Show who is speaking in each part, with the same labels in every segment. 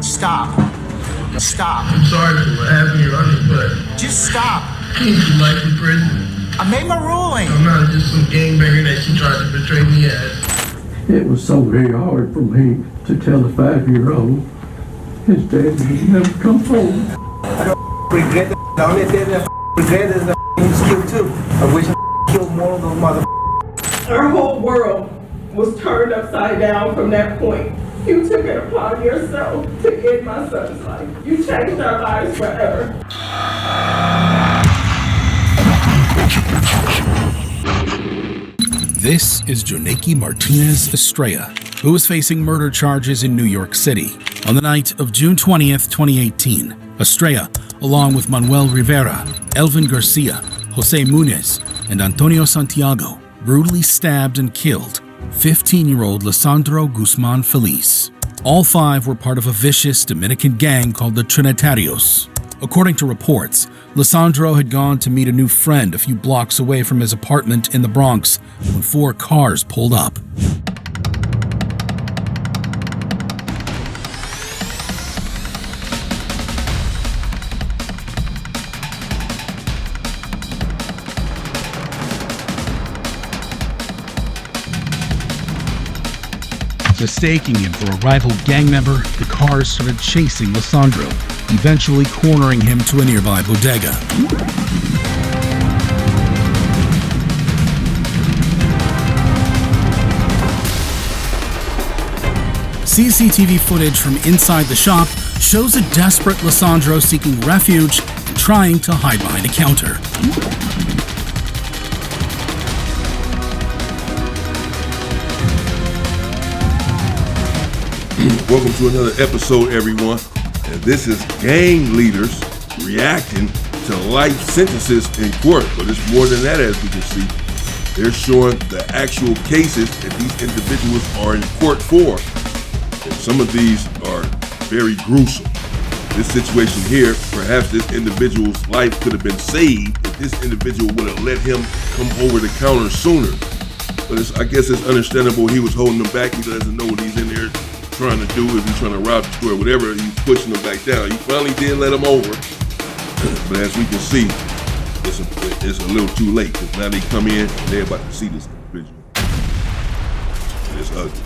Speaker 1: Stop. Stop.
Speaker 2: I'm sorry for what happened, Your Honor, but
Speaker 1: Just stop.
Speaker 2: can't do life in prison.
Speaker 1: I made my ruling.
Speaker 2: I'm not just some gangbanger that she tried to portray me as.
Speaker 3: It was so very hard for me to tell the 5-year-old his dad would never come home.
Speaker 4: I don't regret it. The only thing that regret is that he was killed too. I wish I killed more of those motherfuckers.
Speaker 5: Our whole world was turned upside down from that point. You took it upon yourself to end my son's life. You changed our lives forever.
Speaker 6: This is Jonaki Martinez Estrella, who was facing murder charges in New York City. On the night of June 20th, 2018, Estrella, along with Manuel Rivera, Elvin Garcia, Jose Munez, and Antonio Santiago, brutally stabbed and killed 15-year-old Lesandro Guzman Feliz. All 5 were part of a vicious Dominican gang called the Trinitarios. According to reports, Lesandro had gone to meet a new friend a few blocks away from his apartment in the Bronx when 4 cars pulled up. Mistaking him for a rival gang member, the cars started chasing Lesandro, eventually cornering him to a nearby bodega. CCTV footage from inside the shop shows a desperate Lesandro seeking refuge and trying to hide behind a counter.
Speaker 7: Welcome to another episode, everyone. And this is gang leaders reacting to life sentences in court. But it's more than that, as we can see. They're showing the actual cases that these individuals are in court for. And some of these are very gruesome. This situation here, perhaps this individual's life could have been saved if this individual would have let him come over the counter sooner. But I guess it's understandable he was holding them back. He doesn't know what he's in there trying to do. If he's trying to rob the store, whatever, he's pushing them back down. He finally did let him over, but as we can see, it's a little too late, because now they come in and they're about to see this individual. And it's ugly.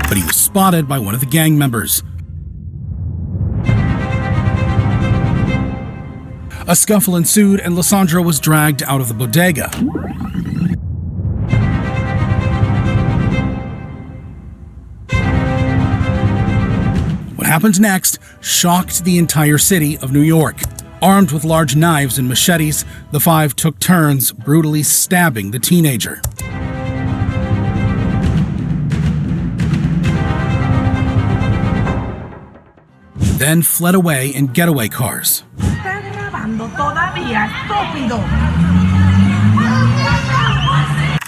Speaker 6: But he was spotted by one of the gang members. A scuffle ensued and Lesandro was dragged out of the bodega. What happened next shocked the entire city of New York. Armed with large knives and machetes, the 5 took turns brutally stabbing the teenager. Then fled away in getaway cars.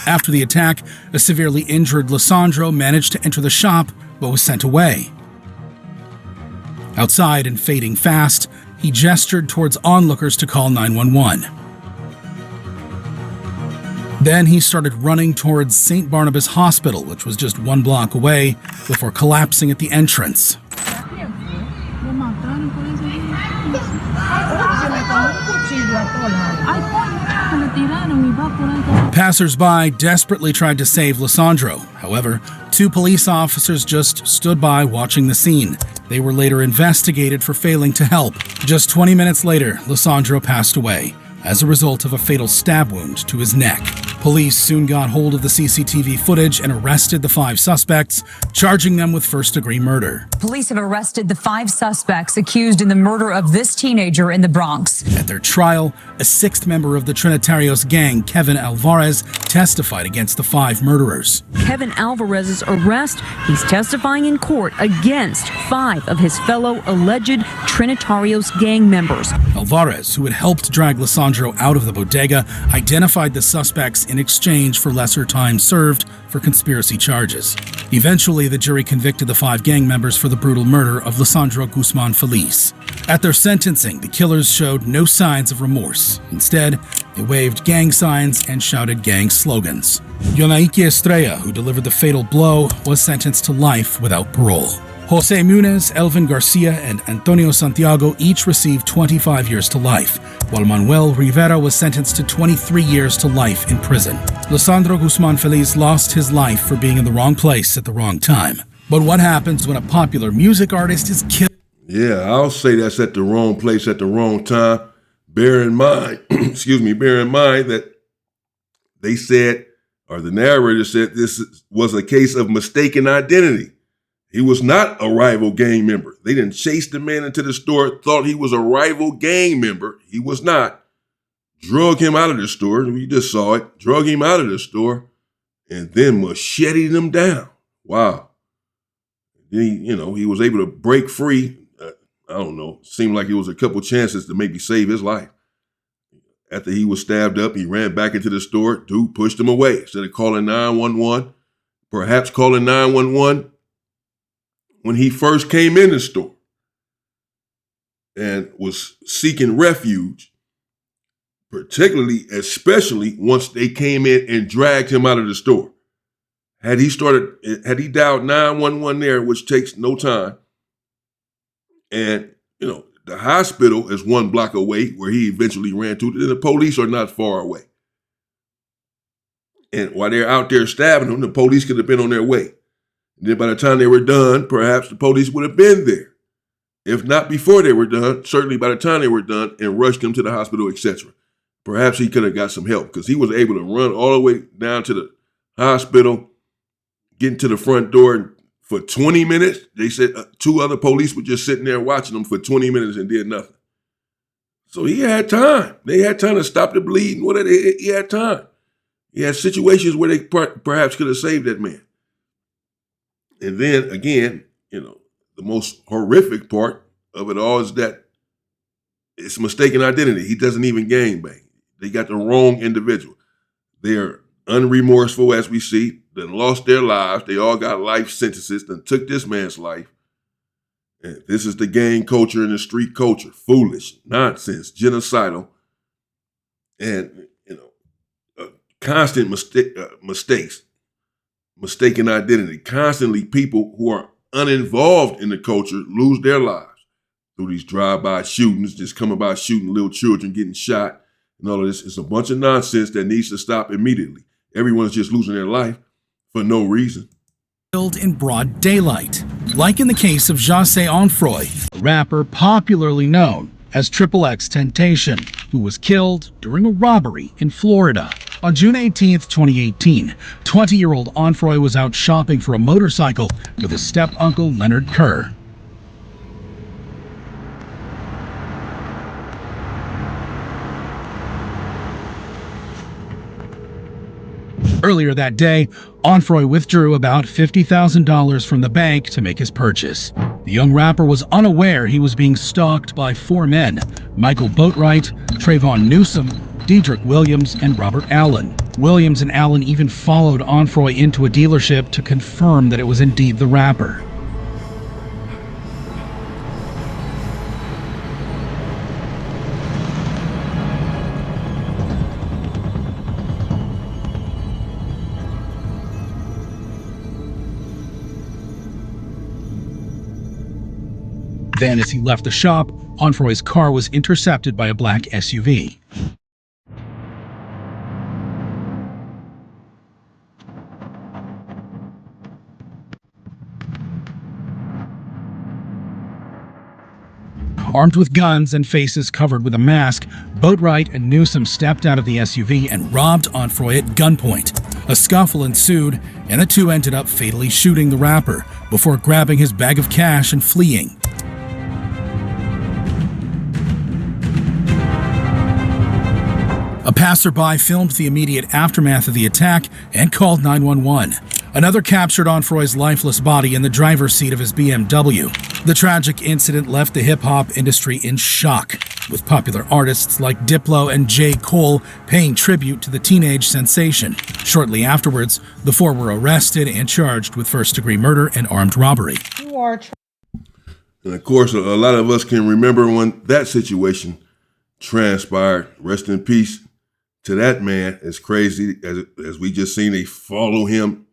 Speaker 6: After the attack, a severely injured Lesandro managed to enter the shop but was sent away. Outside and fading fast, he gestured towards onlookers to call 911. Then he started running towards St. Barnabas Hospital, which was just 1 block away, before collapsing at the entrance. Passers-by desperately tried to save Lesandro. However, 2 police officers just stood by watching the scene. They were later investigated for failing to help. Just 20 minutes later, Lesandro passed away as a result of a fatal stab wound to his neck. Police soon got hold of the CCTV footage and arrested the 5 suspects, charging them with first-degree murder.
Speaker 8: Police have arrested the 5 suspects accused in the murder of this teenager in the Bronx.
Speaker 6: At their trial, a 6th member of the Trinitarios gang, Kevin Alvarez, testified against the 5 murderers.
Speaker 9: Kevin Alvarez's arrest, he's testifying in court against 5 of his fellow alleged Trinitarios gang members.
Speaker 6: Alvarez, who had helped drag Lesandro Lesandro out of the bodega, identified the suspects in exchange for lesser time served for conspiracy charges. Eventually, the jury convicted the 5 gang members for the brutal murder of Lesandro Feliz. At their sentencing, the killers showed no signs of remorse. Instead, they waved gang signs and shouted gang slogans. XXXTentacion, who delivered the fatal blow, was sentenced to life without parole. Jose Munez, Elvin Garcia, and Antonio Santiago each received 25 years to life, while Manuel Rivera was sentenced to 23 years to life in prison. Lesandro Feliz lost his life for being in the wrong place at the wrong time. But what happens when a popular music artist is killed?
Speaker 7: Yeah, I'll say that's at the wrong place at the wrong time. Bear in mind, bear in mind that they said, or the narrator said, this was a case of mistaken identity. He was not a rival gang member. They didn't chase the man into the store, thought he was a rival gang member. He was not. Drug him out of the store. We just saw it. Drug him out of the store and then macheted him down. Wow. Then he was able to break free. I don't know. Seemed like it was a couple chances to maybe save his life. After he was stabbed up, he ran back into the store. Dude pushed him away. Instead of calling 911, perhaps calling 911 when he first came in the store and was seeking refuge, especially once they came in and dragged him out of the store. Had he dialed 911 there, which takes no time, and, the hospital is 1 block away where he eventually ran to, and the police are not far away. And while they're out there stabbing him, the police could have been on their way. And then by the time they were done, perhaps the police would have been there. If not before they were done, certainly by the time they were done, and rushed him to the hospital, etc. Perhaps he could have got some help because he was able to run all the way down to the hospital, getting to the front door, and for 20 minutes, they said 2 other police were just sitting there watching him for 20 minutes and did nothing. So he had time. They had time to stop the bleeding. He had time. He had situations where they perhaps could have saved that man. And then again, the most horrific part of it all is that it's mistaken identity. He doesn't even gangbang. They got the wrong individual. They're unremorseful, as we see. They lost their lives. They all got life sentences. Then took this man's life. And this is the gang culture and the street culture. Foolish, nonsense, genocidal, and constant mistakes, mistaken identity. Constantly, people who are uninvolved in the culture lose their lives through these drive-by shootings, just coming by shooting little children, getting shot, and all of this. It's a bunch of nonsense that needs to stop immediately. Everyone's just losing their life for no reason.
Speaker 6: Killed in broad daylight, like in the case of José Onfroy, a rapper popularly known as XXXTentacion, who was killed during a robbery in Florida. On June 18th, 2018, 20-year-old Onfroy was out shopping for a motorcycle with his step-uncle Leonard Kerr. Earlier that day, Onfroy withdrew about $50,000 from the bank to make his purchase. The young rapper was unaware he was being stalked by 4 men: Michael Boatwright, Trayvon Newsom, Dedrick Williams, and Robert Allen. Williams and Allen even followed Onfroy into a dealership to confirm that it was indeed the rapper. Then, as he left the shop, Onfroy's car was intercepted by a black SUV. Armed with guns and faces covered with a mask, Boatwright and Newsom stepped out of the SUV and robbed Onfroy at gunpoint. A scuffle ensued, and the two ended up fatally shooting the rapper before grabbing his bag of cash and fleeing. A passerby filmed the immediate aftermath of the attack and called 911. Another captured Onfroy's lifeless body in the driver's seat of his BMW. The tragic incident left the hip-hop industry in shock. with popular artists like Diplo and J. Cole paying tribute to the teenage sensation. Shortly afterwards, the four were arrested and charged with first-degree murder and armed robbery.
Speaker 7: And of course, a lot of us can remember when that situation transpired. Rest in peace to that man. As crazy as we just seen, they follow him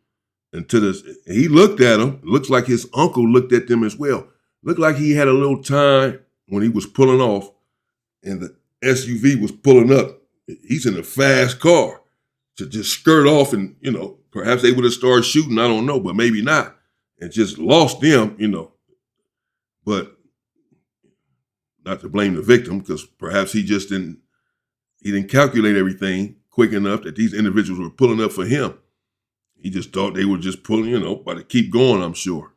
Speaker 7: into this. He looked at him. Looks like his uncle looked at them as well. Looked like he had a little time when he was pulling off and the SUV was pulling up. He's in a fast car to just skirt off and, perhaps they would have started shooting. I don't know, but maybe not. And just lost them, But not to blame the victim, because perhaps he didn't calculate everything quick enough that these individuals were pulling up for him. He just thought they were just pulling, about to keep going, I'm sure.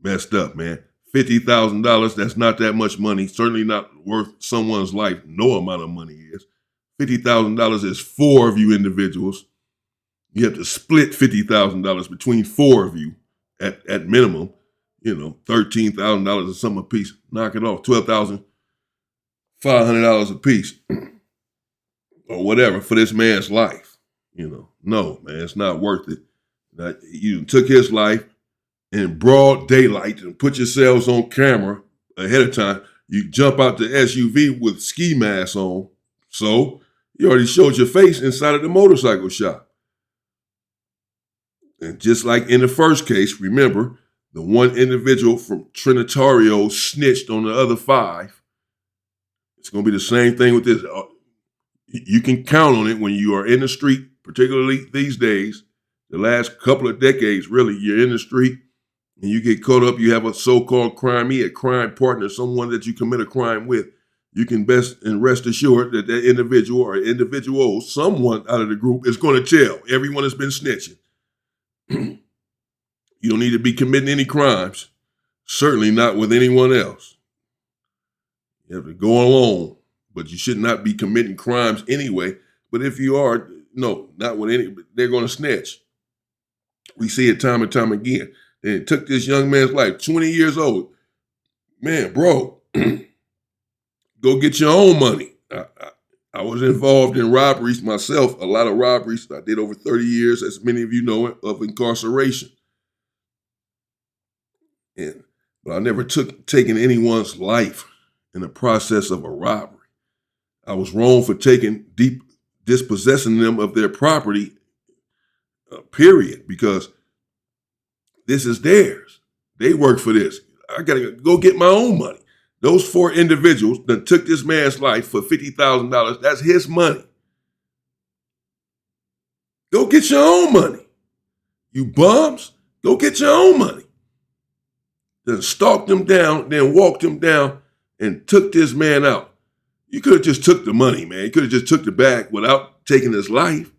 Speaker 7: Messed up, man. $50,000, that's not that much money. Certainly not worth someone's life. No amount of money is. $50,000 is four of you individuals. You have to split $50,000 between four of you at minimum. $13,000 or something a piece. Knock it off. $12,500 a piece. Or whatever for this man's life. No, man, it's not worth it. You took his life in broad daylight and put yourselves on camera ahead of time. You jump out the SUV with ski masks on. So you already showed your face inside of the motorcycle shop. And just like in the first case, remember, the one individual from Trinitario snitched on the other five. It's going to be the same thing with this. You can count on it when you are in the street, particularly these days, the last couple of decades, really, you're in the street and you get caught up, you have a so-called crimey, a crime partner, someone that you commit a crime with. You can best and rest assured that that individual or individuals, someone out of the group is going to tell. Everyone has been snitching. You don't need to be committing any crimes, certainly not with anyone else. You have to go alone, but you should not be committing crimes anyway. But if you are, no, not with any, they're going to snitch. We see it time and time again. And it took this young man's life, 20 years old. Man, bro, go get your own money. I was involved in robberies myself, a lot of robberies. I did over 30 years, as many of you know, of incarceration. But I never taken anyone's life in the process of a robbery. I was wrong for dispossessing them of their property, period, because this is theirs. They work for this. I got to go get my own money. Those four individuals that took this man's life for $50,000, that's his money. Go get your own money. You bums, go get your own money. Then stalked him down, then walked him down and took this man out. You could have just took the money, man. You could have just took the bag without taking his life.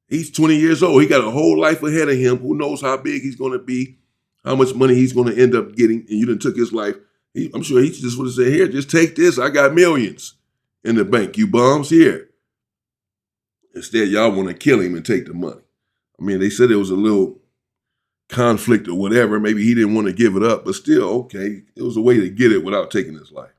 Speaker 7: He's 20 years old. He got a whole life ahead of him. Who knows how big he's going to be, how much money he's going to end up getting, and you done took his life. I'm sure he just would have said, here, just take this. I got millions in the bank. You bums, here. Instead, y'all want to kill him and take the money. I mean, they said there was a little conflict or whatever. Maybe he didn't want to give it up, but still, okay, it was a way to get it without taking his life.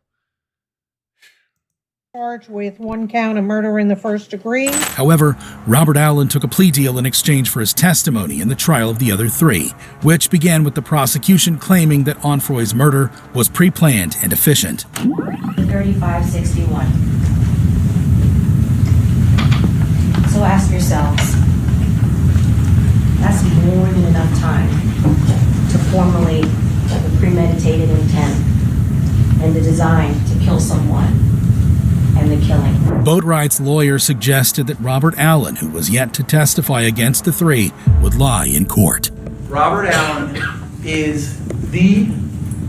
Speaker 10: Charged with one count of murder in the first degree.
Speaker 6: However, Robert Allen took a plea deal in exchange for his testimony in the trial of the other three, which began with the prosecution claiming that Onfroy's murder was pre-planned and efficient.
Speaker 11: 3561. So ask yourselves, that's more than enough time to formulate the premeditated intent and the design to kill someone. And the killing.
Speaker 6: Boatwright's lawyer suggested that Robert Allen, who was yet to testify against the three, would lie in court.
Speaker 12: Robert Allen is the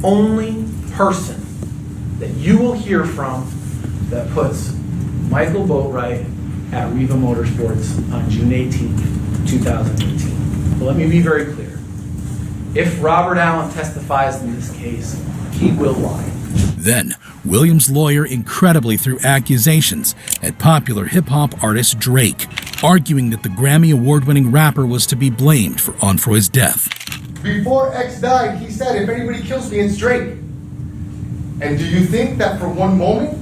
Speaker 12: only person that you will hear from that puts Michael Boatwright at Riva Motorsports on June 18th, 2018. But let me be very clear. If Robert Allen testifies in this case, he will lie.
Speaker 6: Then, Williams' lawyer incredibly threw accusations at popular hip-hop artist Drake, arguing that the Grammy award-winning rapper was to be blamed for Onfroy's death.
Speaker 13: Before X died, he said, if anybody kills me, it's Drake. And do you think that for one moment,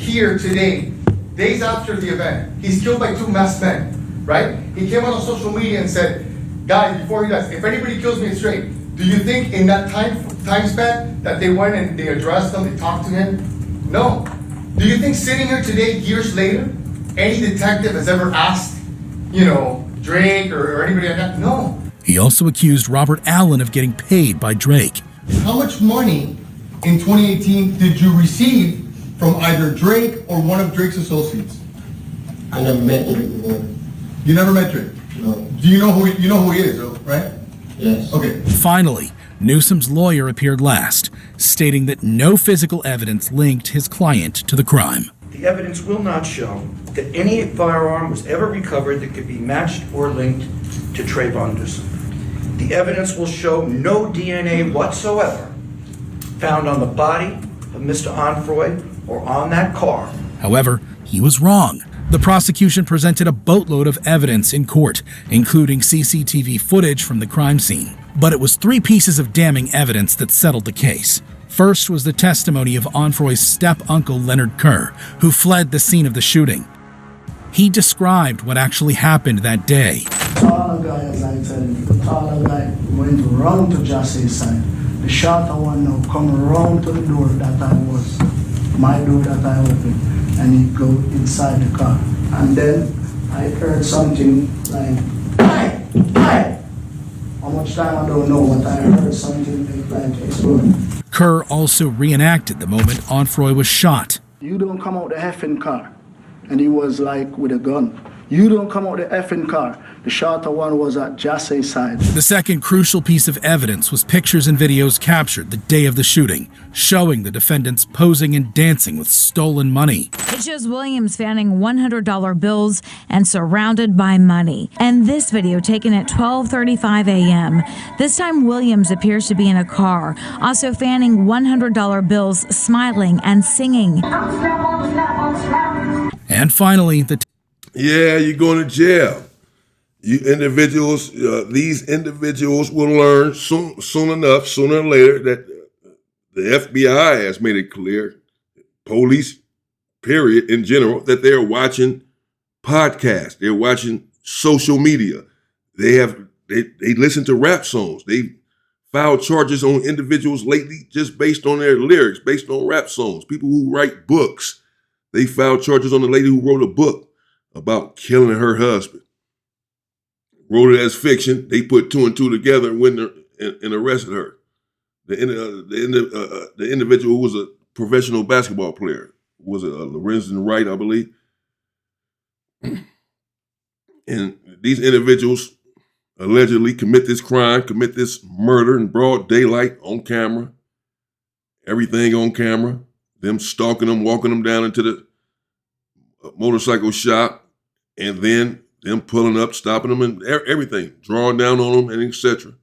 Speaker 13: here today, days after the event. He's killed by 2 masked men, right? He came out on social media and said, guys, before he dies, if anybody kills me straight, do you think in that time span that they went and they addressed him, they talked to him? No. Do you think sitting here today, years later, any detective has ever asked, Drake or anybody like that? No.
Speaker 6: He also accused Robert Allen of getting paid by Drake.
Speaker 13: How much money in 2018 did you receive from either Drake or one of Drake's associates?
Speaker 3: I never met Drake before.
Speaker 13: You never met Drake?
Speaker 3: No.
Speaker 13: Do you know who he is, though, right?
Speaker 3: Yes.
Speaker 13: Okay.
Speaker 6: Finally, Newsom's lawyer appeared last, stating that no physical evidence linked his client to the crime.
Speaker 14: The evidence will not show that any firearm was ever recovered that could be matched or linked to Trayvon Newsom. The evidence will show no DNA whatsoever found on the body of Mr. Onfroy or on that car.
Speaker 6: However, he was wrong. The prosecution presented a boatload of evidence in court, including CCTV footage from the crime scene. But it was 3 pieces of damning evidence that settled the case. First was the testimony of Onfroy's step-uncle Leonard Kerr, who fled the scene of the shooting. He described what actually happened that day.
Speaker 15: Taller guy, as I tell you, the taller guy went round to Jassie's side. The shorter one now come around to the door that I was, my door that I opened, and he go inside the car. And then I heard something like, "Hey!" How much time I don't know, but I heard something like explode.
Speaker 6: Kerr also reenacted the moment Onfroy was shot.
Speaker 15: You don't come out the effing car. And he was like with a gun. You don't come out the effing car. The shorter one was at Jassie's side.
Speaker 6: The second crucial piece of evidence was pictures and videos captured the day of the shooting, showing the defendants posing and dancing with stolen money.
Speaker 9: It shows Williams fanning $100 bills and surrounded by money. And this video taken at 12:35 a.m. This time Williams appears to be in a car, also fanning $100 bills, smiling and singing.
Speaker 6: And finally,
Speaker 7: yeah, you're going to jail. You individuals, these individuals will learn sooner or later, that the FBI has made it clear, police, period, in general, that they're watching podcasts. They're watching social media. They listen to rap songs. They filed charges on individuals lately just based on their lyrics, based on rap songs. People who write books. They filed charges on the lady who wrote a book about killing her husband. Wrote it as fiction. They put 2 and 2 together and arrested her. The individual who was a professional basketball player was Lorenzen Wright, I believe. And these individuals allegedly commit this murder in broad daylight on camera. Everything on camera. Them stalking them, walking them down into the motorcycle shop, and then them pulling up, stopping them, and everything, drawing down on them, and etc.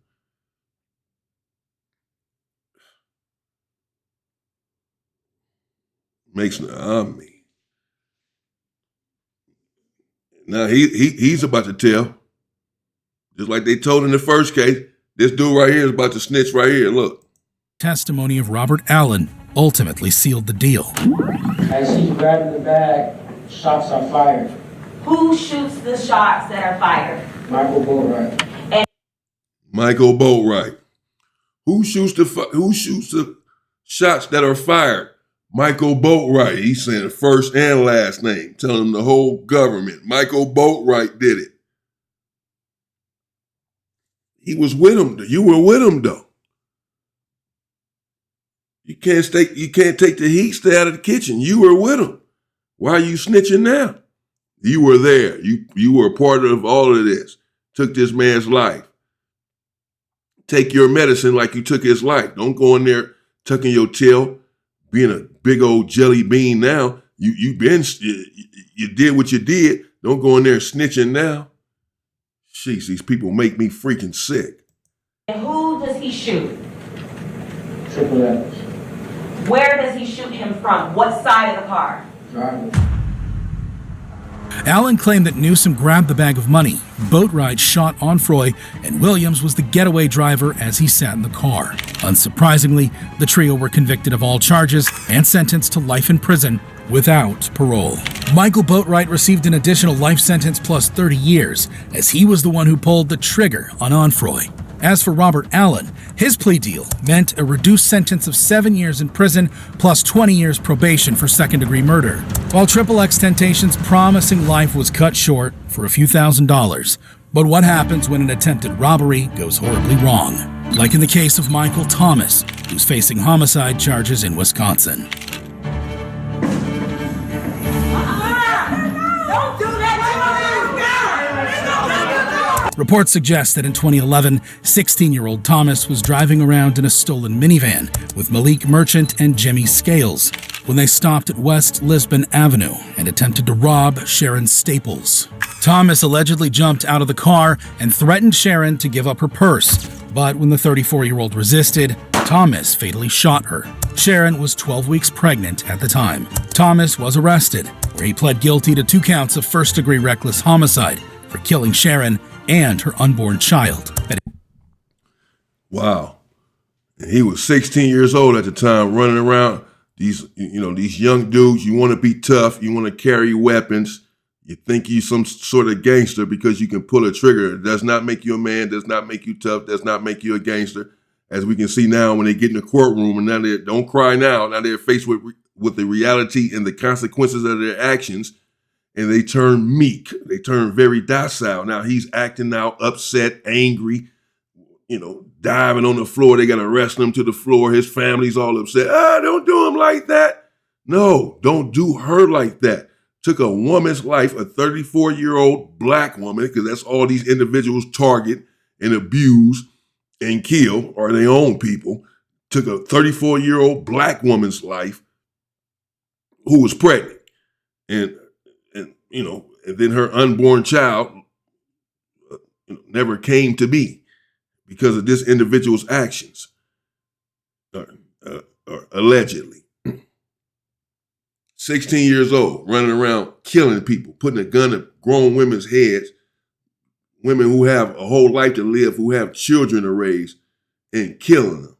Speaker 7: Now he's about to tell, just like they told in the first case. This dude right here is about to snitch right here. Look.
Speaker 6: Testimony of Robert Allen ultimately sealed the deal.
Speaker 16: I see you grabbing the bag, shots are fired.
Speaker 11: Who shoots the shots that are fired?
Speaker 16: Michael Boatwright.
Speaker 7: Michael Boatwright. Who shoots the shots that are fired? Michael Boatwright. He's saying first and last name, telling them the whole government. Michael Boatwright did it. He was with him. You were with him though. You can't take the heat. Stay out of the kitchen. You were with him. Why are you snitching now? You were there. You were a part of all of this. Took this man's life. Take your medicine like you took his life. Don't go in there tucking your tail, being a big old jelly bean now. You did what you did. Don't go in there snitching now. Jeez, these people make me freaking sick.
Speaker 11: And who does he shoot?
Speaker 16: Triple X.
Speaker 11: Where does he shoot him from? What side of the car?
Speaker 16: Driver.
Speaker 6: Allen claimed that Newsom grabbed the bag of money, Boatwright shot Onfroy, and Williams was the getaway driver as he sat in the car. Unsurprisingly, the trio were convicted of all charges and sentenced to life in prison without parole. Michael Boatwright received an additional life sentence plus 30 years, as he was the one who pulled the trigger on Onfroy. As for Robert Allen, his plea deal meant a reduced sentence of 7 years in prison plus 20 years probation for second-degree murder, while XXXTentacion's promising life was cut short for a few $1,000s. But what happens when an attempted robbery goes horribly wrong? Like in the case of Michael Thomas, who's facing homicide charges in Wisconsin. Reports suggest that in 2011, 16-year-old Thomas was driving around in a stolen minivan with Malik Merchant and Jimmy Scales when they stopped at West Lisbon Avenue and attempted to rob Sharon Staples. Thomas allegedly jumped out of the car and threatened Sharon to give up her purse, but when the 34-year-old resisted, Thomas fatally shot her. Sharon was 12 weeks pregnant at the time. Thomas was arrested, where he pled guilty to 2 counts of first-degree reckless homicide for killing Sharon and her unborn child.
Speaker 7: Wow. And he was 16 years old at the time, running around. These young dudes, you want to be tough, you want to carry weapons, you think you're some sort of gangster because you can pull a trigger. It does not make you a man, does not make you tough, does not make you a gangster. As we can see now when they get in the courtroom, and now they don't cry now they're faced with the reality and the consequences of their actions. And they turn meek. They turn very docile. Now he's acting now upset, angry, diving on the floor. They got to wrestle him to the floor. His family's all upset. Don't do him like that. No, don't do her like that. Took a woman's life, a 34-year-old black woman, because that's all these individuals target and abuse and kill are their own people. Took a 34-year-old black woman's life who was pregnant. And then her unborn child never came to be because of this individual's actions, or allegedly. 16 years old, running around killing people, putting a gun to grown women's heads, women who have a whole life to live, who have children to raise, and killing them.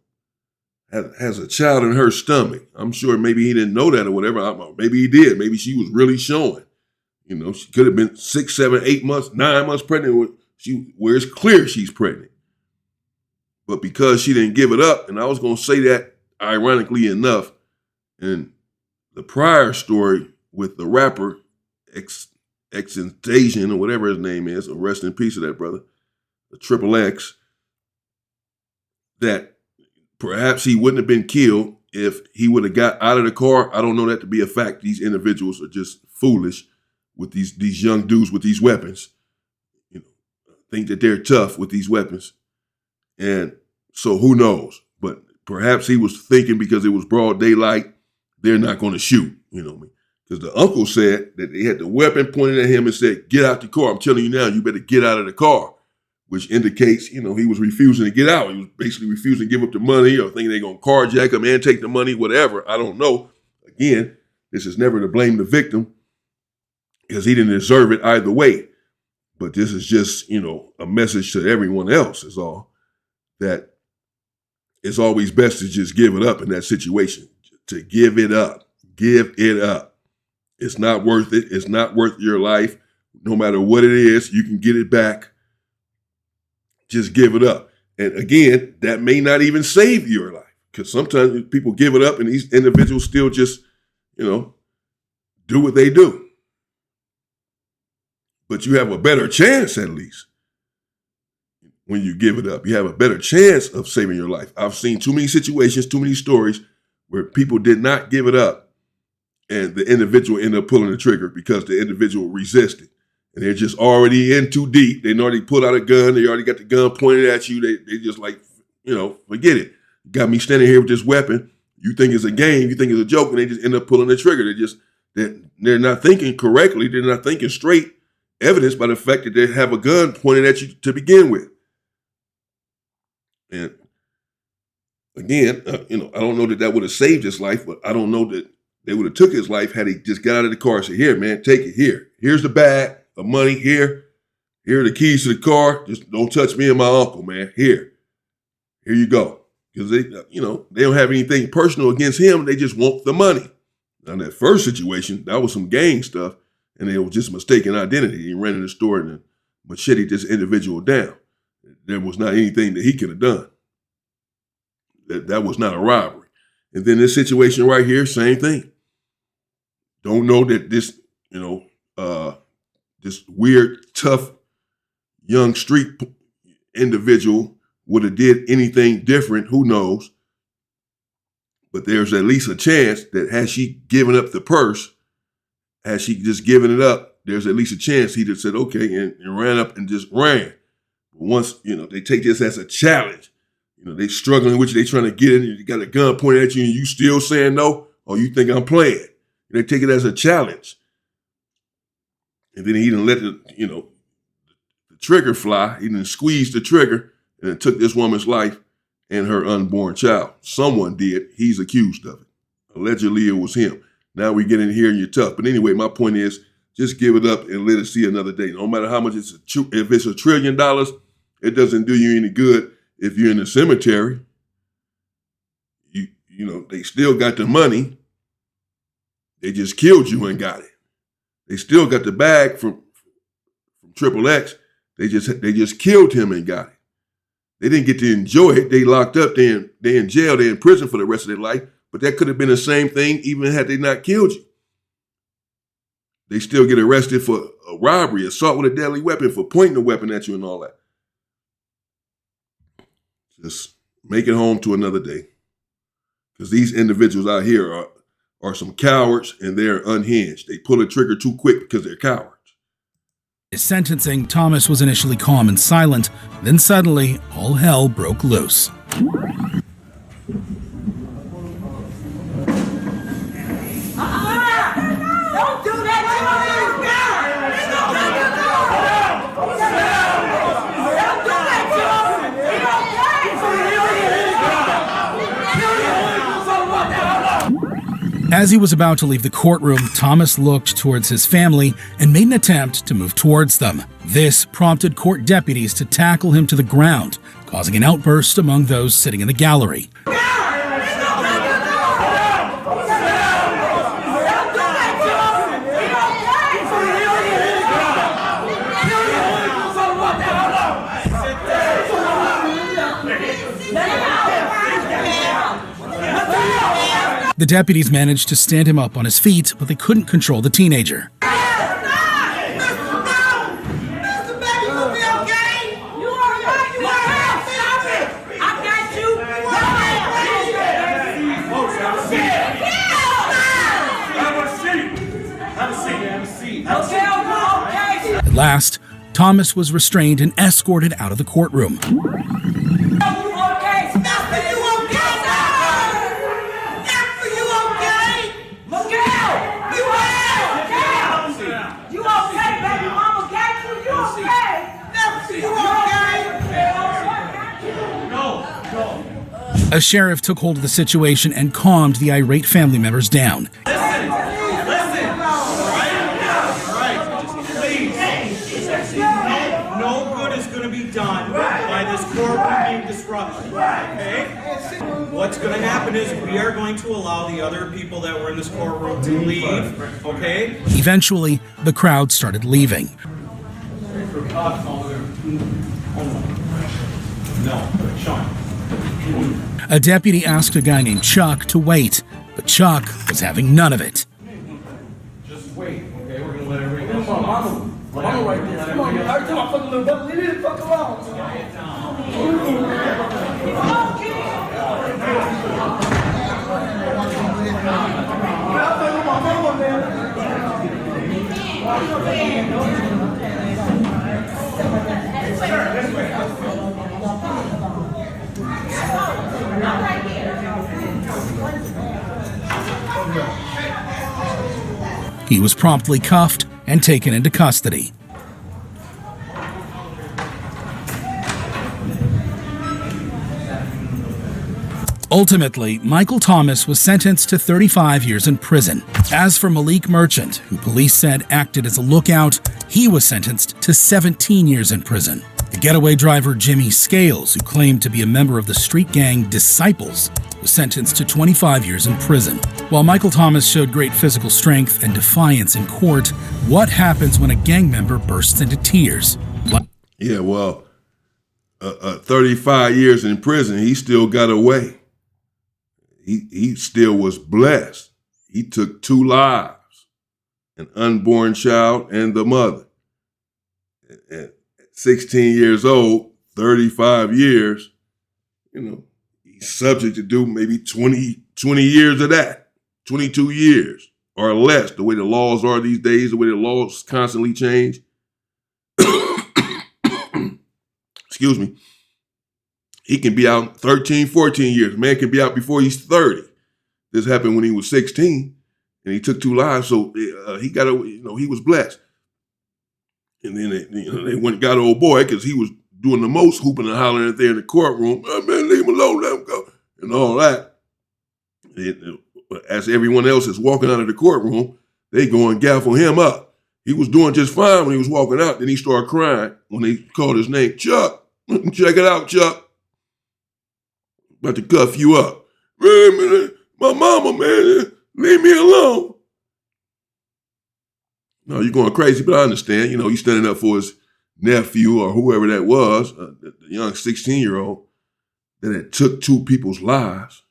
Speaker 7: Has a child in her stomach. I'm sure maybe he didn't know that or whatever. Maybe he did. Maybe she was really showing. She could have been 6, 7, 8 months, 9 months pregnant where it's clear she's pregnant. But because she didn't give it up, and I was going to say that ironically enough, in the prior story with the rapper XXXTentacion or whatever his name is, rest in peace of that brother, the XXX, that perhaps he wouldn't have been killed if he would have got out of the car. I don't know that to be a fact. These individuals are just foolish with these young dudes with these weapons. Think that they're tough with these weapons. And so who knows? But perhaps he was thinking because it was broad daylight, they're not going to shoot, Because the uncle said that they had the weapon pointed at him and said, get out the car. I'm telling you now, you better get out of the car, which indicates, he was refusing to get out. He was basically refusing to give up the money or thinking they're going to carjack him and take the money, whatever. I don't know. Again, this is never to blame the victim because he didn't deserve it either way. But this is just, a message to everyone else is all, that it's always best to just give it up in that situation, to give it up. Give it up. It's not worth it. It's not worth your life. No matter what it is, you can get it back. Just give it up. And again, that may not even save your life because sometimes people give it up and these individuals still just, do what they do. But you have a better chance, at least, when you give it up. You have a better chance of saving your life. I've seen too many situations, too many stories where people did not give it up and the individual ended up pulling the trigger because the individual resisted. And they're just already in too deep. They already pulled out a gun. They already got the gun pointed at you. They just like, forget it. You got me standing here with this weapon. You think it's a game. You think it's a joke. And they just end up pulling the trigger. They're not thinking correctly. They're not thinking straight. Evidenced by the fact that they have a gun pointed at you to begin with. And again, I don't know that would have saved his life, but I don't know that they would have took his life had he just got out of the car and said, here, man, take it here. Here's the bag of money here. Here are the keys to the car. Just don't touch me and my uncle, man. Here you go. Because they don't have anything personal against him. They just want the money. Now, that first situation, that was some gang stuff, and it was just mistaken identity. He ran in the store and macheted this individual down. There was not anything that he could have done. That was not a robbery. And then this situation right here, same thing. Don't know that this, this weird, tough, young street individual would have did anything different. Who knows? But there's at least a chance that had she given up the purse, had she just given it up, there's at least a chance he'd have said, okay, and ran up and just ran. But once, they take this as a challenge, they struggling with you, they trying to get in, you got a gun pointed at you and you still saying no, or you think I'm playing. They take it as a challenge. And then he didn't let the trigger fly. He didn't squeeze the trigger and it took this woman's life and her unborn child. Someone did. He's accused of it. Allegedly, it was him. Now we get in here and you're tough. But anyway, my point is, just give it up and let us see another day. No matter how much if it's $1 trillion, it doesn't do you any good if you're in the cemetery. They still got the money. They just killed you and got it. They still got the bag from XXX. They just killed him and got it. They didn't get to enjoy it. They locked up. They in jail. They're in prison for the rest of their life. But that could have been the same thing even had they not killed you. They still get arrested for a robbery, assault with a deadly weapon, for pointing a weapon at you and all that. Just make it home to another day. Because these individuals out here are some cowards and they're unhinged. They pull the trigger too quick because they're cowards.
Speaker 6: His sentencing, Thomas was initially calm and silent. Then suddenly, all hell broke loose.
Speaker 17: Don't do that to
Speaker 6: As he was about to leave the courtroom, Thomas looked towards his family and made an attempt to move towards them. This prompted court deputies to tackle him to the ground, causing an outburst among those sitting in the gallery. The deputies managed to stand him up on his feet, but they couldn't control the teenager. At last, Thomas was restrained and escorted out of the courtroom. A sheriff took hold of the situation and calmed the irate family members down.
Speaker 18: No good is going to be done by this courtroom being disrupted. Okay? What's going to happen is we are going to allow the other people that were in this courtroom to leave. Okay?
Speaker 6: Eventually, the crowd started leaving.
Speaker 18: No, Sean.
Speaker 6: A deputy asked a guy named Chuck to wait, but Chuck was having none of it.
Speaker 18: Just wait, okay? We're gonna let everybody go.
Speaker 17: Mama right there. Come on, every time I fuck a little bit, leave me the fuck alone.
Speaker 6: He was promptly cuffed and taken into custody. Ultimately, Michael Thomas was sentenced to 35 years in prison. As for Malik Merchant, who police said acted as a lookout, he was sentenced to 17 years in prison. The getaway driver Jimmy Scales, who claimed to be a member of the street gang Disciples, was sentenced to 25 years in prison. While Michael Thomas showed great physical strength and defiance in court, what happens when a gang member bursts into tears?
Speaker 7: Yeah, well, 35 years in prison, he still got away. He still was blessed. He took 2 lives, an unborn child and the mother. At 16 years old, 35 years, he's subject to do maybe 20 years of that, 22 years or less, the way the laws are these days, the way the laws constantly change. Excuse me. He can be out 13, 14 years. Man can be out before he's 30. This happened when he was 16, and he took 2 lives, so he got he was blessed. And then they went and got an old boy because he was doing the most hooping and hollering there in the courtroom. Oh, man, leave him alone, let him go, and all that. As everyone else is walking out of the courtroom, they go and gaffle him up. He was doing just fine when he was walking out. Then he started crying when they called his name. Chuck, check it out, Chuck. About to cuff you up. Man, my mama, man, leave me alone. No, you're going crazy, but I understand. He's standing up for his nephew or whoever that was, the young 16-year-old that had took 2 people's lives.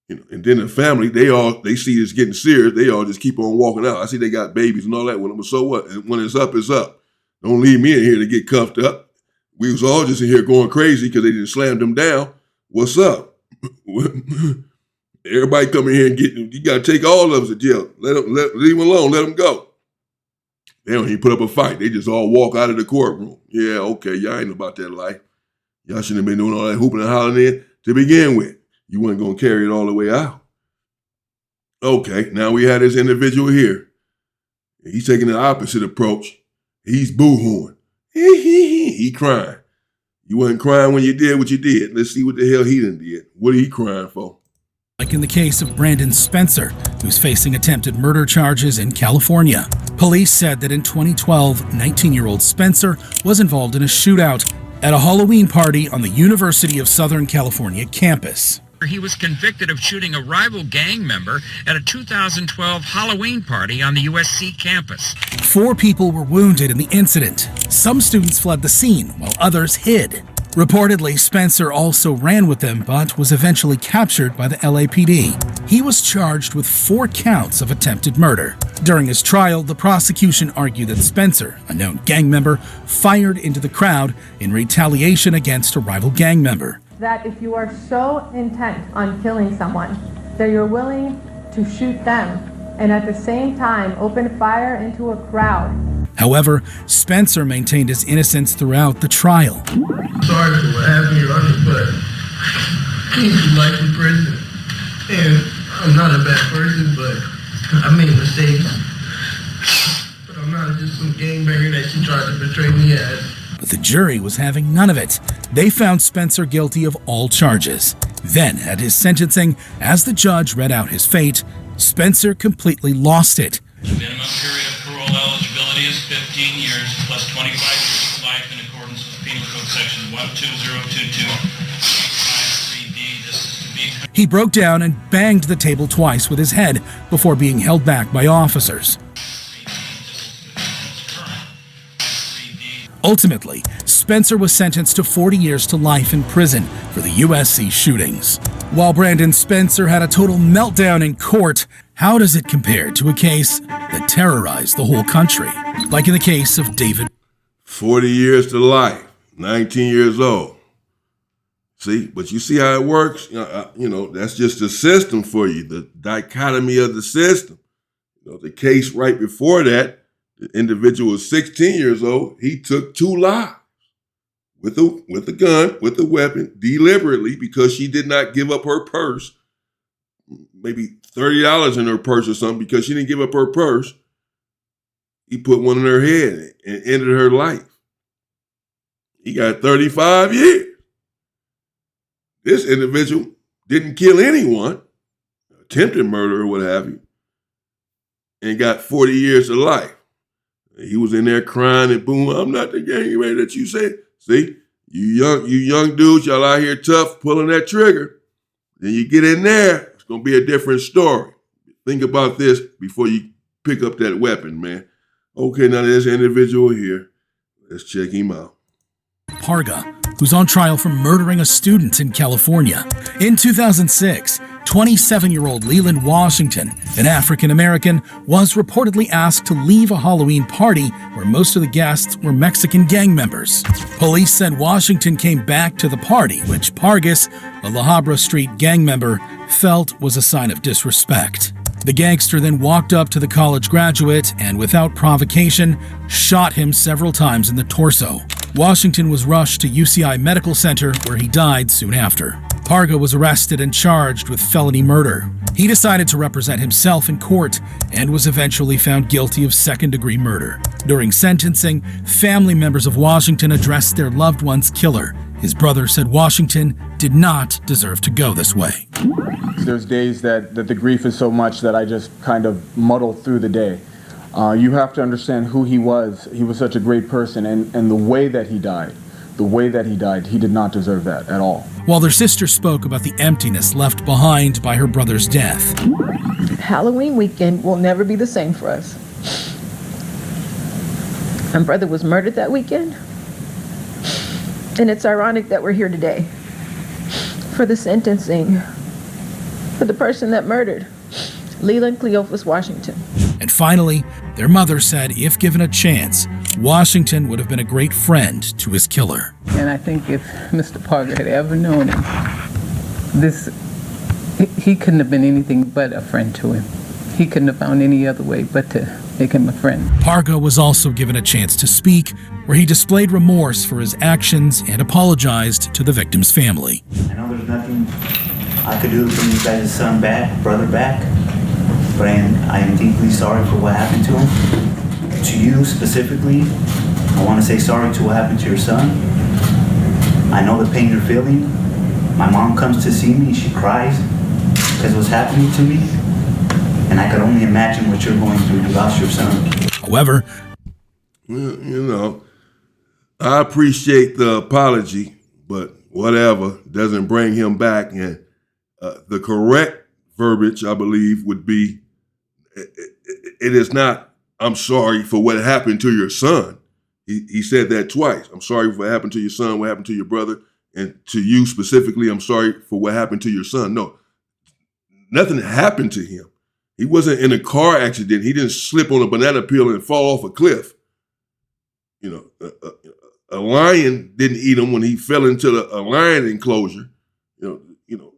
Speaker 7: And then the family, they see it's getting serious. They all just keep on walking out. I see they got babies and all that with them, but so what? And when it's up, it's up. Don't leave me in here to get cuffed up. We was all just in here going crazy because they didn't slam them down. What's up? Everybody come in here and you got to take all of us to jail. Leave them alone. Let them go. They don't even put up a fight. They just all walk out of the courtroom. Yeah, okay, y'all ain't about that life. Y'all shouldn't have been doing all that hooping and hollering in to begin with. You weren't going to carry it all the way out. Okay, now we had this individual here. He's taking the opposite approach. He's boo-hooing. He crying. You wasn't crying when you did what you did. Let's see what the hell he done did. What are he crying for?
Speaker 6: Like in the case of Brandon Spencer, who's facing attempted murder charges in California. Police said that in 2012, 19-year-old Spencer was involved in a shootout at a Halloween party on the University of Southern California campus.
Speaker 19: He was convicted of shooting a rival gang member at a 2012 Halloween party on the USC campus.
Speaker 6: 4 people were wounded in the incident. Some students fled the scene while others hid. Reportedly, Spencer also ran with them but was eventually captured by the LAPD. He was charged with 4 counts of attempted murder. During his trial, the prosecution argued that Spencer, a known gang member, fired into the crowd in retaliation against a rival gang member.
Speaker 20: That if you are so intent on killing someone that you're willing to shoot them and at the same time open fire into a crowd.
Speaker 6: However, Spencer maintained his innocence throughout the trial.
Speaker 2: Sorry for what happened, Your Honor, but I came to life in prison. And I'm not a bad person, but I made mistakes. But I'm not just some gangbanger that she tried to portray me as.
Speaker 6: But the jury was having none of it. They found Spencer guilty of all charges. Then, at his sentencing, as the judge read out his fate, Spencer completely lost it.
Speaker 21: The minimum period of parole eligibility is 15 years plus 25 years of life in accordance with Penal Code Section 12022.
Speaker 6: He broke down and banged the table twice with his head before being held back by officers. Ultimately, Spencer was sentenced to 40 years to life in prison for the USC shootings. While Brandon Spencer had a total meltdown in court, how does it compare to a case that terrorized the whole country? Like in the case of David.
Speaker 7: 40 years to life, 19 years old. See, but you see how it works? That's just the system for you, the dichotomy of the system. The case right before that, the individual was 16 years old. He took 2 lives with a gun, with a weapon, deliberately because she did not give up her purse, maybe $30 in her purse or something, because she didn't give up her purse. He put one in her head and ended her life. He got 35 years. This individual didn't kill anyone, attempted murder or what have you, and got 40 years to life. He was in there crying and boom, I'm not the gangbanger that you said. See, you young dudes, y'all out here tough, pulling that trigger. Then you get in there, it's gonna be a different story. Think about this before you pick up that weapon, man. Okay, now there's an individual here. Let's check him out.
Speaker 6: Parga, who's on trial for murdering a student in California. In 2006, 27-year-old Leland Washington, an African-American, was reportedly asked to leave a Halloween party where most of the guests were Mexican gang members. Police said Washington came back to the party, which Pargas, a La Habra Street gang member, felt was a sign of disrespect. The gangster then walked up to the college graduate and, without provocation, shot him several times in the torso. Washington was rushed to UCI Medical Center, where he died soon after. Parga was arrested and charged with felony murder. He decided to represent himself in court and was eventually found guilty of second-degree murder. During sentencing, family members of Washington addressed their loved one's killer. His brother said Washington did not deserve to go this way.
Speaker 1: There's days that the grief is so much that I just kind of muddle through the day. You have to understand who he was. He was such a great person, and the way that he died, he did not deserve that at all.
Speaker 6: While their sister spoke about the emptiness left behind by her brother's death.
Speaker 22: Halloween weekend will never be the same for us. My brother was murdered that weekend, and it's ironic that we're here today for the sentencing for the person that murdered Leland Cleophas Washington.
Speaker 6: And finally, their mother said if given a chance, Washington would have been a great friend to his killer.
Speaker 23: And I think if Mr. Parga had ever known him, he couldn't have been anything but a friend to him. He couldn't have found any other way but to make him a friend.
Speaker 6: Parga was also given a chance to speak, where he displayed remorse for his actions and apologized to the victim's family.
Speaker 24: I know there's nothing I could do to bring you guys' brother back, but I am deeply sorry for what happened to him. To you specifically, I want to say sorry to what happened to your son. I know the pain you're feeling. My mom comes to see me, she cries because of what's happening to me, and I could only imagine what you're going through. You lost your son.
Speaker 6: However,
Speaker 7: well, you know, I appreciate the apology, but whatever doesn't bring him back. And the correct verbiage, I believe, would be, it is not, I'm sorry for what happened to your son. He said that twice. I'm sorry for what happened to your son, what happened to your brother, and to you specifically, I'm sorry for what happened to your son. No, nothing happened to him. He wasn't in a car accident. He didn't slip on a banana peel and fall off a cliff. You know, a lion didn't eat him when he fell into a lion enclosure. You know,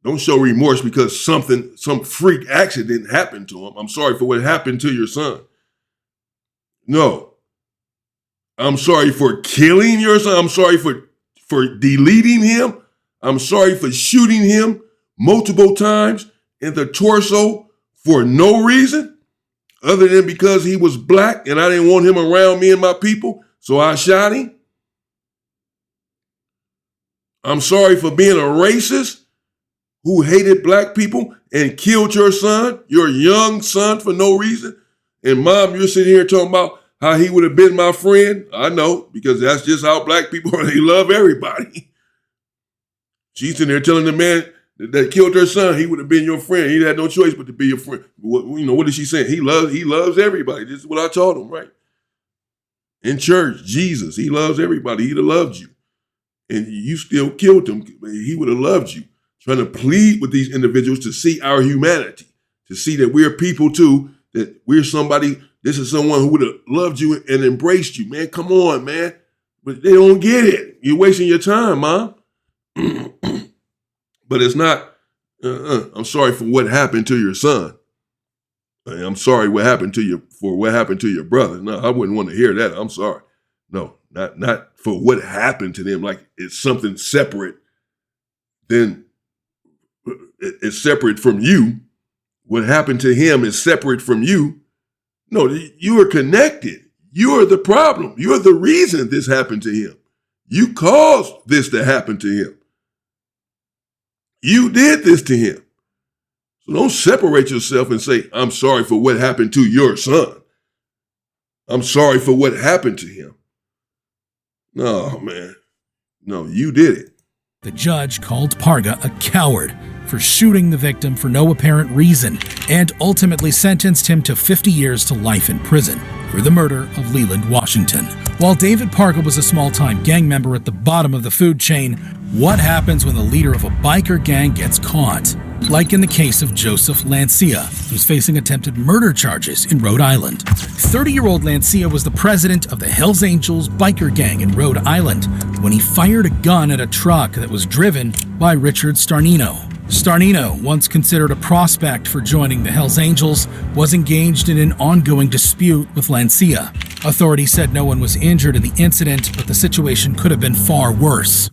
Speaker 7: don't show remorse because some freak accident happened to him. I'm sorry for what happened to your son. No. I'm sorry for killing your son. I'm sorry for deleting him. I'm sorry for shooting him multiple times in the torso for no reason other than because he was black and I didn't want him around me and my people, so I shot him. I'm sorry for being a racist who hated black people and killed your son, your young son, for no reason. And Mom, you're sitting here talking about how he would have been my friend. I know, because that's just how black people are. They love everybody. She's in there telling the man that killed her son, he would have been your friend. He had no choice but to be your friend. What is she saying? He loves everybody. This is what I taught him, right? In church, Jesus, he loves everybody. He'd have loved you. And you still killed him. He would have loved you. Trying to plead with these individuals to see our humanity, to see that we're people too, that we're somebody, this is someone who would have loved you and embraced you. Man, come on, man. But they don't get it. You're wasting your time, Mom. But it's not, I'm sorry for what happened to your son. I'm sorry what happened to your brother. No, I wouldn't want to hear that. I'm sorry. No, not for what happened to them. Like it's something separate. Then it's separate from you. What happened to him is separate from you. No, you are connected. You are the problem. You're the reason this happened to him. You caused this to happen to him. You did this to him. So don't separate yourself and say, I'm sorry for what happened to your son. I'm sorry for what happened to him. No, man. No, you did it.
Speaker 6: The judge called Parga a coward for shooting the victim for no apparent reason and ultimately sentenced him to 50 years to life in prison for the murder of Leland Washington. While David Parga was a small-time gang member at the bottom of the food chain, what happens when the leader of a biker gang gets caught? Like in the case of Joseph Lancia, who's facing attempted murder charges in Rhode Island. 30-year-old Lancia was the president of the Hells Angels biker gang in Rhode Island when he fired a gun at a truck that was driven by Richard Starnino. Starnino, once considered a prospect for joining the Hells Angels, was engaged in an ongoing dispute with Lancia. Authorities said no one was injured in the incident, but the situation could have been far worse.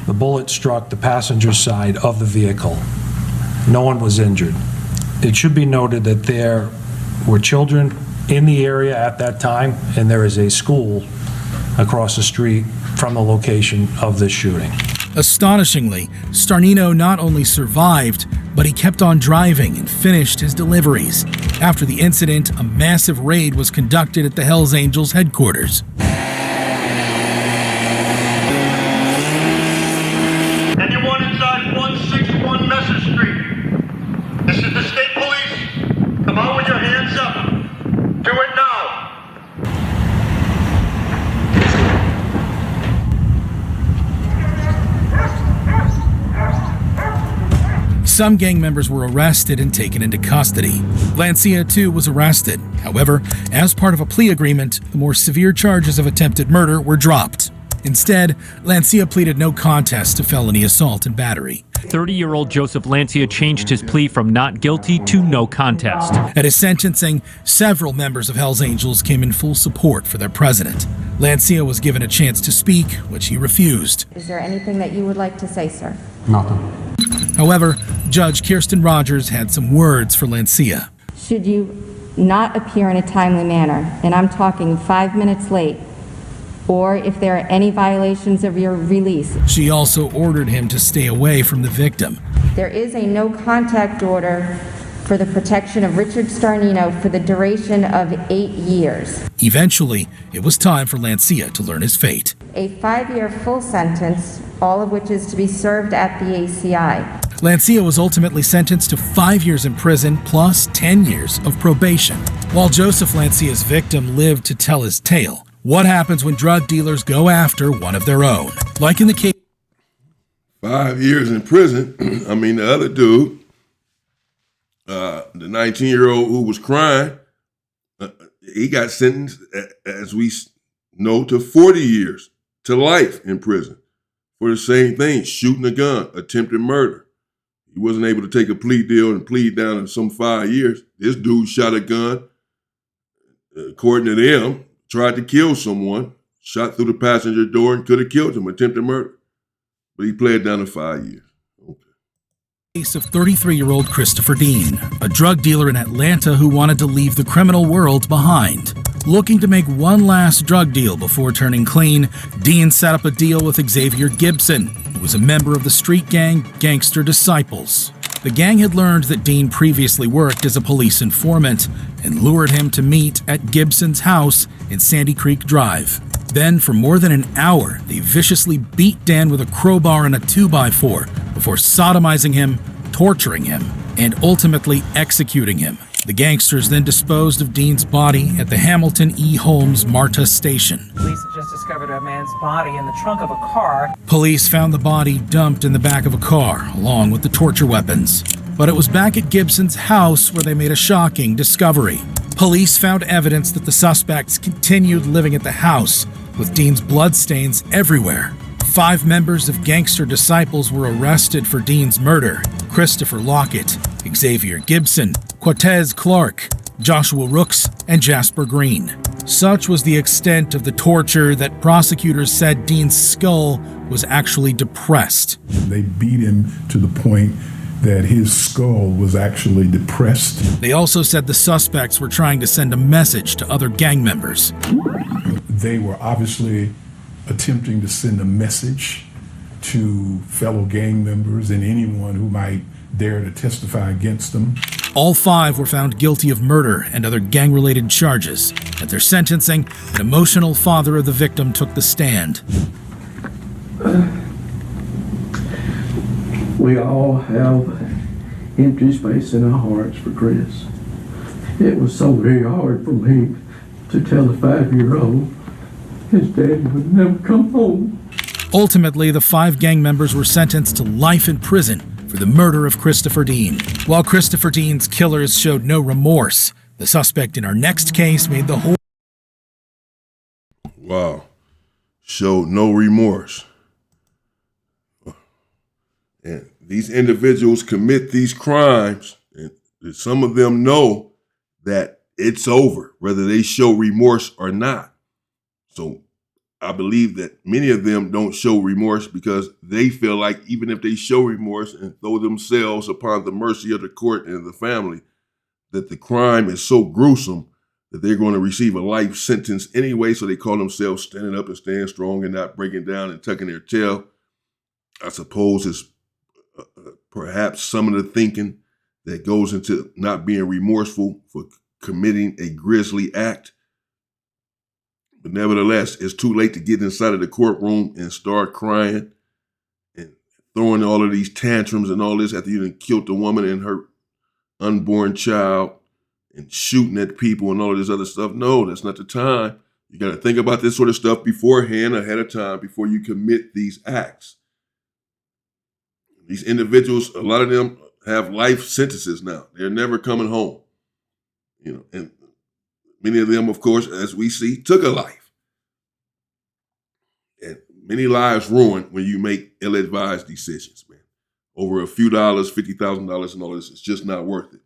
Speaker 4: The bullet struck the passenger side of the vehicle. No one was injured. It should be noted that there were children in the area at that time, and there is a school across the street from the location of this shooting.
Speaker 6: Astonishingly, Starnino not only survived, but he kept on driving and finished his deliveries. After the incident, a massive raid was conducted at the Hells Angels headquarters.
Speaker 5: Anyone inside 161 Messer Street? This is the state police. Come on with your hands up. Do it now.
Speaker 6: Some gang members were arrested and taken into custody. Lancia, too, was arrested. However, as part of a plea agreement, the more severe charges of attempted murder were dropped. Instead, Lancia pleaded no contest to felony assault and battery.
Speaker 8: 30-year-old Joseph Lancia changed his plea from not guilty to no contest.
Speaker 6: At his sentencing, several members of Hells Angels came in full support for their president. Lancia was given a chance to speak, which he refused.
Speaker 10: Is there anything that you would like to say, sir?
Speaker 4: Nothing.
Speaker 6: However, Judge Kirsten Rogers had some words for Lancia.
Speaker 10: Should you not appear in a timely manner, and I'm talking 5 minutes late, or if there are any violations of your release.
Speaker 6: She also ordered him to stay away from the victim.
Speaker 10: There is a no contact order for the protection of Richard Starnino for the duration of 8 years.
Speaker 6: Eventually, it was time for Lancia to learn his fate.
Speaker 10: A 5-year full sentence, all of which is to be served at the ACI.
Speaker 6: Lancia was ultimately sentenced to 5 years in prison plus 10 years of probation. While Joseph Lancia's victim lived to tell his tale, what happens when drug dealers go after one of their own? Like in the case...
Speaker 7: 5 years in prison. I mean, the other dude, the 19-year-old who was crying, he got sentenced, as we know, to 40 years to life in prison for the same thing, shooting a gun, attempted murder. He wasn't able to take a plea deal and plead down to some 5 years. This dude shot a gun, according to them, tried to kill someone, shot through the passenger door and could have killed him, attempted murder. But he pled down to 5 years.
Speaker 6: Case of 33-year-old Christopher Dean, a drug dealer in Atlanta who wanted to leave the criminal world behind. Looking to make one last drug deal before turning clean, Dean set up a deal with Xavier Gibson, who was a member of the street gang Gangster Disciples. The gang had learned that Dean previously worked as a police informant and lured him to meet at Gibson's house in Sandy Creek Drive. Then, for more than an hour, they viciously beat Dan with a crowbar and a 2x4 before sodomizing him, torturing him, and ultimately executing him. The gangsters then disposed of Dean's body at the Hamilton E. Holmes MARTA station.
Speaker 25: Police have just discovered a man's body in the trunk of a car.
Speaker 6: Police found the body dumped in the back of a car, along with the torture weapons. But it was back at Gibson's house where they made a shocking discovery. Police found evidence that the suspects continued living at the house, with Dean's bloodstains everywhere. 5 members of Gangster Disciples were arrested for Dean's murder: Christopher Lockett, Xavier Gibson, Cortez Clark, Joshua Rooks, and Jasper Green. Such was the extent of the torture that prosecutors said Dean's skull was actually depressed.
Speaker 26: They beat him to the point that his skull was actually depressed.
Speaker 6: They also said the suspects were trying to send a message to other gang members.
Speaker 26: They were obviously attempting to send a message to fellow gang members and anyone who might dare to testify against them.
Speaker 6: All 5 were found guilty of murder and other gang-related charges. At their sentencing, an emotional father of the victim took the stand.
Speaker 2: We all have empty space in our hearts for Chris. It was so very hard for me to tell a 5-year-old his daddy would never come home.
Speaker 6: Ultimately, the 5 gang members were sentenced to life in prison for the murder of Christopher Dean. While Christopher Dean's killers showed no remorse, the suspect in our next case made the whole...
Speaker 7: Wow. Showed no remorse. And these individuals commit these crimes, and some of them know that it's over, whether they show remorse or not. So I believe that many of them don't show remorse because they feel like even if they show remorse and throw themselves upon the mercy of the court and the family, that the crime is so gruesome that they're going to receive a life sentence anyway. So they call themselves standing up and staying strong and not breaking down and tucking their tail. I suppose it's perhaps some of the thinking that goes into not being remorseful for committing a grisly act. But nevertheless, it's too late to get inside of the courtroom and start crying and throwing all of these tantrums and all this after you done killed the woman and her unborn child and shooting at people and all of this other stuff. No, that's not the time. You got to think about this sort of stuff beforehand, ahead of time, before you commit these acts. These individuals, a lot of them have life sentences now. They're never coming home. You know, and many of them, of course, as we see, took a life. And many lives ruined when you make ill-advised decisions, man. Over a few dollars, $50,000 and all this, it's just not worth it.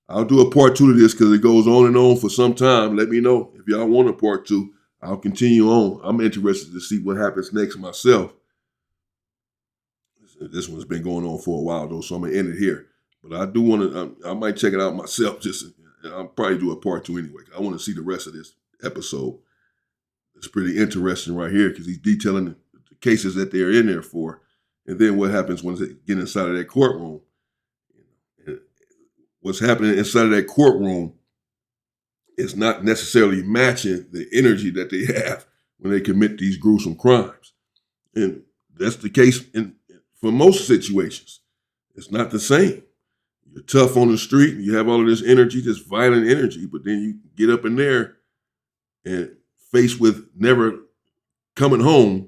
Speaker 7: I'll do a part 2 to this because it goes on and on for some time. Let me know if y'all want a part 2. I'll continue on. I'm interested to see what happens next myself. This one's been going on for a while, though, so I'm going to end it here. But I do want to, I might check it out myself. I'll probably do a part 2 anyway. I want to see the rest of this episode. It's pretty interesting right here because he's detailing the cases that they're in there for. And then what happens when they get inside of that courtroom. And what's happening inside of that courtroom is not necessarily matching the energy that they have when they commit these gruesome crimes. And that's the case for most situations. It's not the same. You're tough on the street and you have all of this energy, this violent energy, but then you get up in there and faced with never coming home,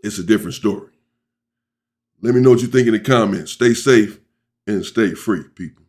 Speaker 7: it's a different story. Let me know what you think in the comments. Stay safe and stay free, people.